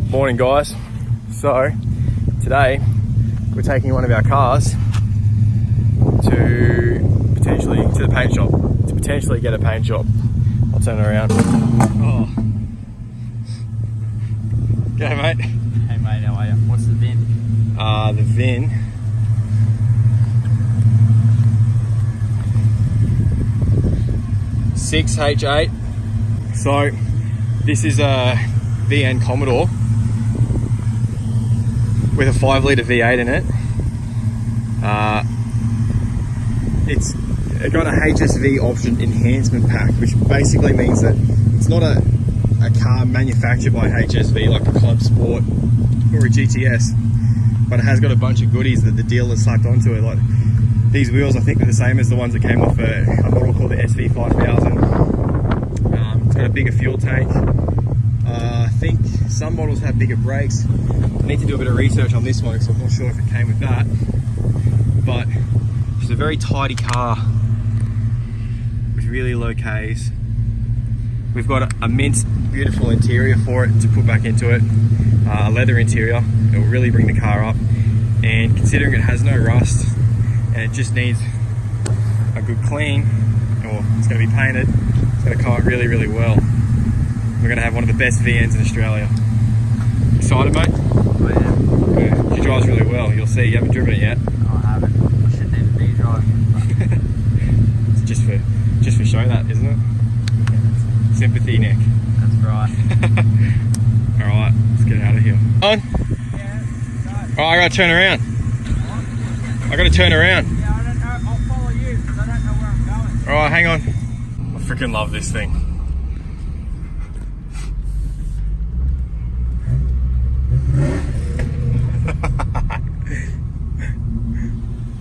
Morning guys. So today we're taking one of our cars to the paint shop to potentially get a paint job. I'll turn it around. Oh. G'day mate. Hey mate, how are you? What's the VIN? The VIN (6H8). So this is a VN Commodore with a 5-litre V8 in it. It's got a HSV option enhancement pack, which basically means that it's not a car manufactured by HSV like a Club Sport or a GTS, but it has got a bunch of goodies that the dealer slapped onto it. Like these wheels, I think they're the same as the ones that came off a model called the SV5000. It's got a bigger fuel tank. I think some models have bigger brakes. I need to do a bit of research on this one because I'm not sure if it came with that. But it's a very tidy car with really low Ks. We've got a mint, beautiful interior for it to put back into it. A leather interior. It will really bring the car up. And considering it has no rust and it just needs a good clean, or it's going to be painted, it's going to come out really, really well. We're going to have one of the best VNs in Australia. Excited, mate? I am. Yeah, she drives really well. You'll see. You haven't driven it yet. No, I haven't. I shouldn't even be driving. It's just for show that, isn't it? Yeah, Sympathy, Nick. that's right. All right, let's get out of here. On. Yeah, Oh, I gotta turn around. I gotta turn around. yeah, I don't know. I'll follow you because I don't know where I'm going. All right, hang on. I freaking love this thing.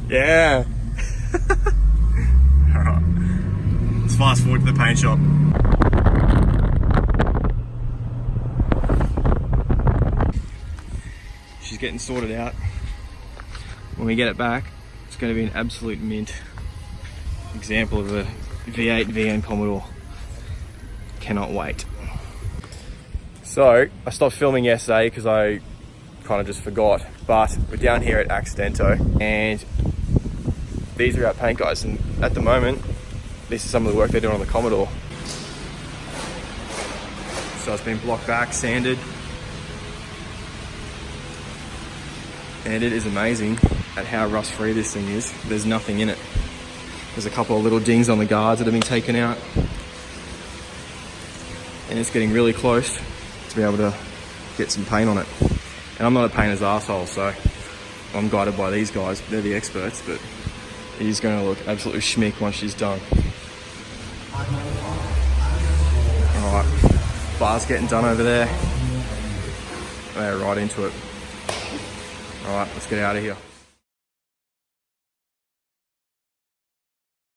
Yeah. Alright. Let's fast forward to the paint shop. She's getting sorted out. When we get it back, it's going to be an absolute mint example of a V8 VN Commodore. Cannot wait. So, I stopped filming yesterday because I kind of just forgot, but we're down here at Accidento and these are our paint guys, and at the moment this is some of the work they're doing on the Commodore. So it's been blocked back, sanded, and it is amazing at how rust free this thing is. There's nothing in it. There's a couple of little dings on the guards that have been taken out, and it's getting really close to be able to get some paint on it. And I'm not a painter's arsehole, so I'm guided by these guys. They're the experts, but it is going to look absolutely schmick once she's done. Alright, bar's getting done over there. They're right into it. Alright, let's get out of here.